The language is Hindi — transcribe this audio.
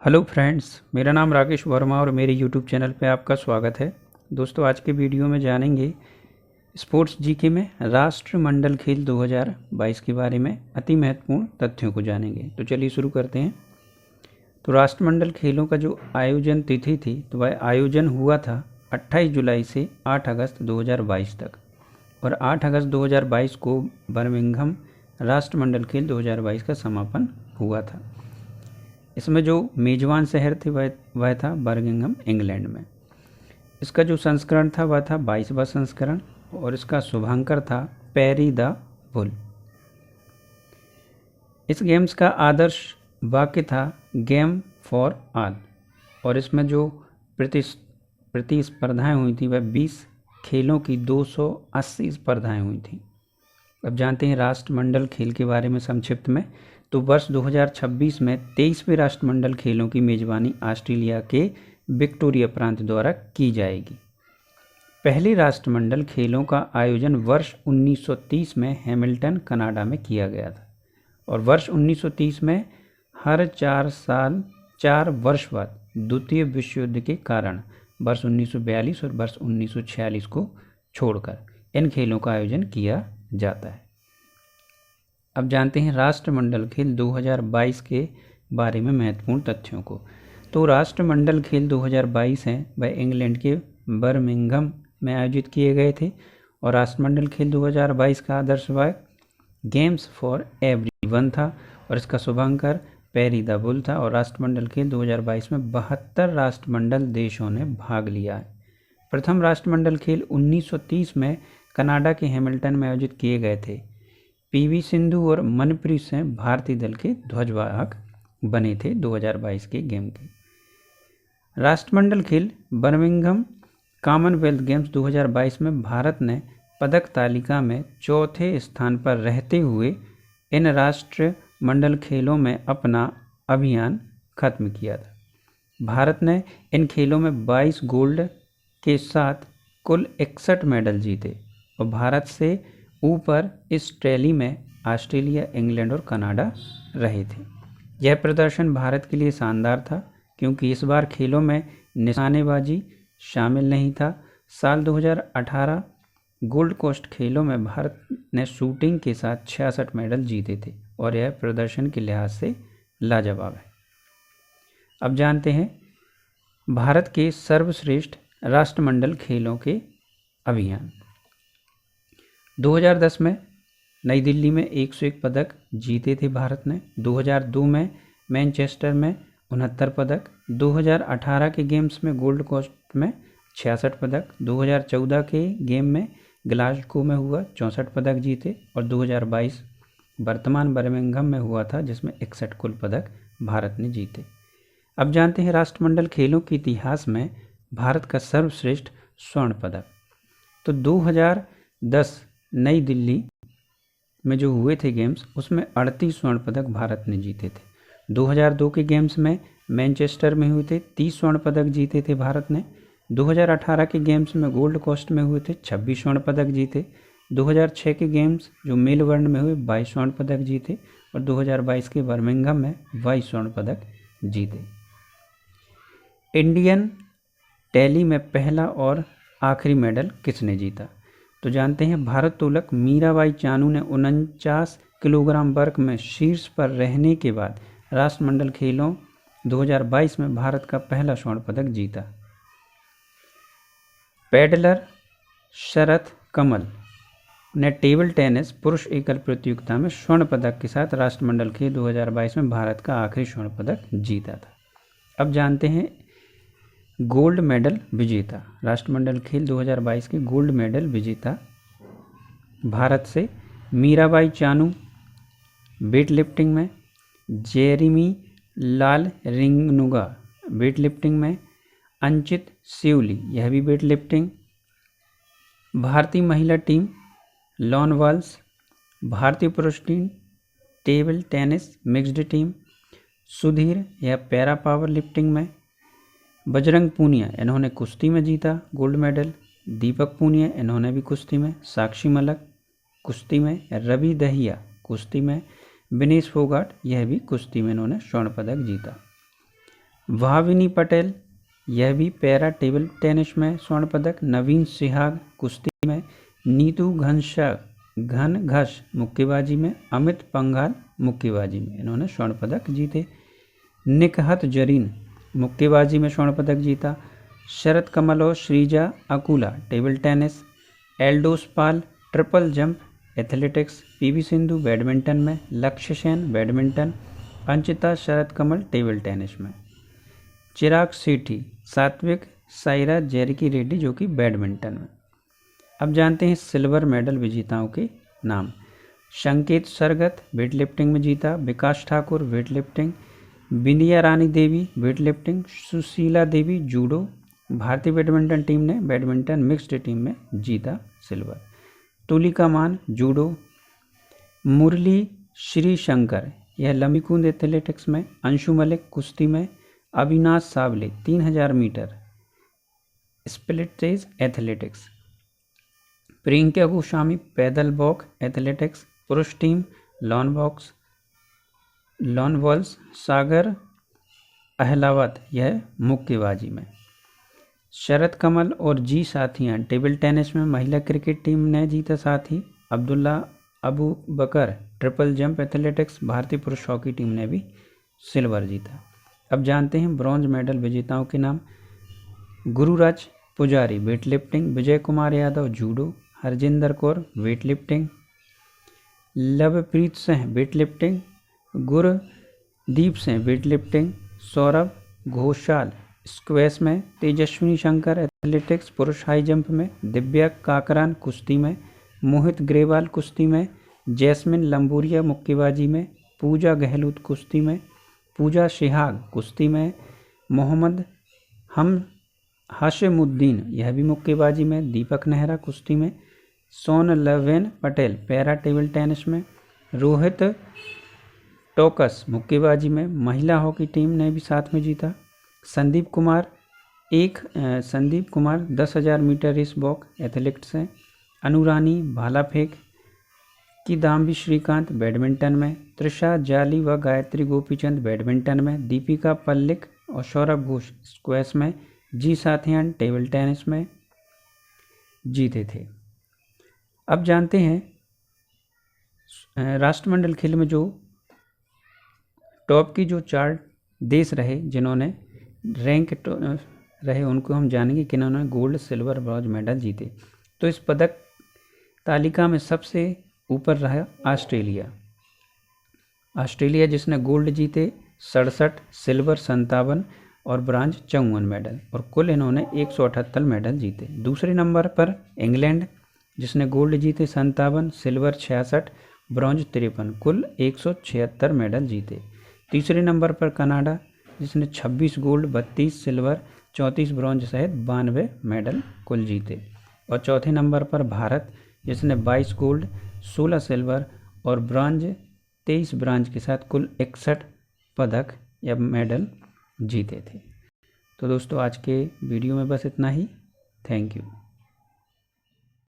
हेलो फ्रेंड्स, मेरा नाम राकेश वर्मा और मेरे यूट्यूब चैनल पे आपका स्वागत है। दोस्तों, आज के वीडियो में जानेंगे स्पोर्ट्स जीके में राष्ट्रमंडल खेल 2022 के बारे में अति महत्वपूर्ण तथ्यों को जानेंगे। तो चलिए शुरू करते हैं। तो राष्ट्रमंडल खेलों का जो आयोजन तिथि थी तो वह आयोजन हुआ था 28 जुलाई से 8 अगस्त 2022 तक, और 8 अगस्त 2022 को बर्मिंघम राष्ट्रमंडल खेल 2022 का समापन हुआ था। इसमें जो मेजबान शहर थे वह था बर्मिंघम, इंग्लैंड में। इसका जो संस्करण था वह था 22वां संस्करण, और इसका शुभांकर था पेरी द बुल। इस गेम्स का आदर्श वाक्य था गेम फॉर ऑल, और इसमें जो प्रतिस्पर्धाएं हुई थी वह 20 खेलों की 280 स्पर्धाएं हुई थी। अब जानते हैं राष्ट्रमंडल खेल के बारे में संक्षिप्त में। तो वर्ष 2026 में 23वें राष्ट्रमंडल खेलों की मेजबानी ऑस्ट्रेलिया के विक्टोरिया प्रांत द्वारा की जाएगी। पहले राष्ट्रमंडल खेलों का आयोजन वर्ष 1930 में हैमिल्टन, कनाडा में किया गया था, और वर्ष 1930 में हर 4 वर्ष बाद द्वितीय विश्व युद्ध के कारण वर्ष 1942 और वर्ष 1946 को छोड़कर इन खेलों का आयोजन किया जाता है। अब जानते हैं राष्ट्रमंडल खेल 2022 के बारे में महत्वपूर्ण तथ्यों को। तो राष्ट्रमंडल खेल 2022 हैं वह इंग्लैंड के बर्मिंघम में आयोजित किए गए थे, और राष्ट्रमंडल खेल 2022 का आदर्श वाक्य गेम्स फॉर एवरीवन था, और इसका शुभांकर पेरी द बुल था। और राष्ट्रमंडल खेल 2022 में 72 राष्ट्रमंडल देशों ने भाग लिया है। प्रथम राष्ट्रमंडल खेल 1930 में कनाडा के हैमिल्टन में आयोजित किए गए थे। पीवी सिंधु और मनप्रीत सिंह भारतीय दल के ध्वजवाहक बने थे 2022 के गेम के। राष्ट्रमंडल खेल बर्मिंघम कॉमनवेल्थ गेम्स 2022 में भारत ने पदक तालिका में चौथे स्थान पर रहते हुए इन राष्ट्रमंडल खेलों में अपना अभियान खत्म किया था। भारत ने इन खेलों में 22 गोल्ड के साथ कुल 61 मेडल जीते, और भारत से ऊपर इस टैली में ऑस्ट्रेलिया, इंग्लैंड और कनाडा रहे थे। यह प्रदर्शन भारत के लिए शानदार था, क्योंकि इस बार खेलों में निशानेबाजी शामिल नहीं था। साल 2018 गोल्ड कोस्ट खेलों में भारत ने शूटिंग के साथ 66 मेडल जीते थे, और यह प्रदर्शन के लिहाज से लाजवाब है। अब जानते हैं भारत के सर्वश्रेष्ठ राष्ट्रमंडल खेलों के अभियान। 2010 में नई दिल्ली में 101 पदक जीते थे भारत ने। 2002 में मैनचेस्टर में 69 पदक। 2018 के गेम्स में गोल्ड कोस्ट में 66 पदक। 2014 के गेम में ग्लासगो में हुआ 64 पदक जीते, और 2022 वर्तमान बर्मिंघम में हुआ था जिसमें 61 कुल पदक भारत ने जीते। अब जानते हैं राष्ट्रमंडल खेलों के इतिहास में भारत का सर्वश्रेष्ठ स्वर्ण पदक। तो 2010 नई दिल्ली में जो हुए थे गेम्स उसमें 38 स्वर्ण पदक भारत ने जीते थे। 2002 के गेम्स में मैनचेस्टर में हुए थे 30 स्वर्ण पदक जीते थे भारत ने। 2018 के गेम्स में गोल्ड कोस्ट में हुए थे 26 स्वर्ण पदक जीते। 2006 के गेम्स जो मेलबर्न में हुए 22 स्वर्ण पदक जीते, और 2022 के बर्मिंघम में 22 स्वर्ण पदक जीते। इंडियन टैली में पहला और आखिरी मेडल किसने जीता? तो जानते हैं भारोत्तोलक मीराबाई चानू ने 49 किलोग्राम वर्ग में शीर्ष पर रहने के बाद राष्ट्रमंडल खेलों 2022 में भारत का पहला स्वर्ण पदक जीता। पैडलर शरथ कमल ने टेबल टेनिस पुरुष एकल प्रतियोगिता में स्वर्ण पदक के साथ राष्ट्रमंडल खेल 2022 में भारत का आखिरी स्वर्ण पदक जीता था। अब जानते हैं गोल्ड मेडल विजेता। राष्ट्रमंडल खेल 2022 के गोल्ड मेडल विजेता भारत से मीराबाई चानू वेट लिफ्टिंग में, जेरेमी लाल रिंगनुगा वेट लिफ्टिंग में, अंचित सिवली यह भी वेट लिफ्टिंग, भारतीय महिला टीम लॉन वॉल्स, भारतीय पुरुष team table tennis mixed team, Sudhir यह पैरा पावर लिफ्टिंग में, बजरंग पूनिया इन्होंने कुश्ती में जीता गोल्ड मेडल, दीपक पूनिया इन्होंने भी कुश्ती में, साक्षी मलक कुश्ती में, रवि दहिया कुश्ती में, विनेश फोगाट यह भी कुश्ती में इन्होंने स्वर्ण पदक जीता। भाविनी पटेल, यह भी पैरा टेबल टेनिस में स्वर्ण पदक। नवीन सिहाग कुश्ती में। नीतू घनघश मुक्केबाजी में। अमित पंघाल मुक्केबाजी में, इन्होंने स्वर्ण पदक जीते। निकहत जरीन मुक्केबाजी में स्वर्ण पदक जीता। शरद कमल और Sreeja Akula table tennis. Eldhose Paul triple jump athletics. PV Sindhu badminton में। लक्ष्य सेन बैडमिंटन। अंचिता शरद कमल टेबल टेनिस में। चिराग सेठी, सात्विक साईराज जैरिकी रेड्डी जो कि बैडमिंटन में। अब जानते हैं सिल्वर मेडल विजेताओं के नाम। संकेत सरगत वेट लिफ्टिंग में जीता। विकास ठाकुर वेट लिफ्टिंग। बिंदिया Rani Devi weight lifting. Sushila Devi judo. भारतीय बैडमिंटन टीम ने बैडमिंटन मिक्स्ड टीम में जीता सिल्वर। तुलिका मान जूडो। मुरली श्रीशंकर, यह लंबी कूद एथलेटिक्स में। अंशु मलिक कुश्ती में। Avinash Sable 3000 metre split athletics. Priyanka Goswami पैदल वॉक एथलेटिक्स। पुरुष team lawn bowls. Sagar Ahlawat, यह मुक्केबाजी में। शरद कमल और जी साथियां टेबल टेनिस में। महिला क्रिकेट टीम ने जीता साथी। अब्दुल्ला अबू बकर ट्रिपल जंप एथलेटिक्स। भारतीय पुरुष हॉकी टीम ने भी सिल्वर जीता। अब जानते हैं ब्रॉन्ज मेडल विजेताओं के नाम। Gururaj Pujari weightlifting. Vijay Kumar Yadav judo. Harjinder Kaur weightlifting. Lovepreet Singh weightlifting. Gurdeep Singh weightlifting. Saurav Ghosal squash में। तेजस्विनी शंकर एथलेटिक्स पुरुष हाई जंप में। दिव्या काकरान कुश्ती में। मोहित ग्रेवाल कुश्ती में। जैस्मिन लंबूरिया मुक्केबाजी में। पूजा गहलोत कुश्ती में। पूजा शिहाग कुश्ती में। मोहम्मद हाशिमुद्दीन, यह भी मुक्केबाजी में। दीपक नेहरा कुश्ती में। सोनलवेन पटेल पैरा टेबल टेनिस में। रोहित टोकस मुक्केबाजी में। महिला हॉकी टीम ने भी साथ में जीता। Sandeep Kumar 10,000 metre race walk athletics हैं। अनुरानी भाला फेंक। किदाम्बी श्रीकांत बैडमिंटन में। त्रिशा जाली व गायत्री गोपीचंद बैडमिंटन में। दीपिका पल्लिक और सौरभ घोष स्क्वैश में। जी साथियान टेबल टेनिस में जीते थे। अब जानते हैं राष्ट्रमंडल खेल में जो टॉप की जो 4 देश रहे जिन्होंने रैंक रहे, उनको हम जानेंगे कि इन्होंने गोल्ड सिल्वर ब्रॉन्ज मेडल जीते। तो इस पदक तालिका में सबसे ऊपर रहा ऑस्ट्रेलिया जिसने गोल्ड जीते 67, सिल्वर 57 और ब्रॉन्ज 54 मेडल, और कुल इन्होंने 178 मेडल जीते। दूसरे नंबर पर इंग्लैंड जिसने गोल्ड जीते 57, सिल्वर 66, ब्रॉन्ज 53, कुल 176 मेडल जीते। तीसरे नंबर पर कनाडा जिसने 26 गोल्ड, 32 सिल्वर, 34 ब्रॉन्ज सहित 92 मेडल कुल जीते। और चौथे नंबर पर भारत जिसने 22 गोल्ड, 16 सिल्वर और 23 ब्रॉन्ज के साथ कुल 61 पदक या मेडल जीते थे। तो दोस्तों आज के वीडियो में बस इतना ही। Thank you.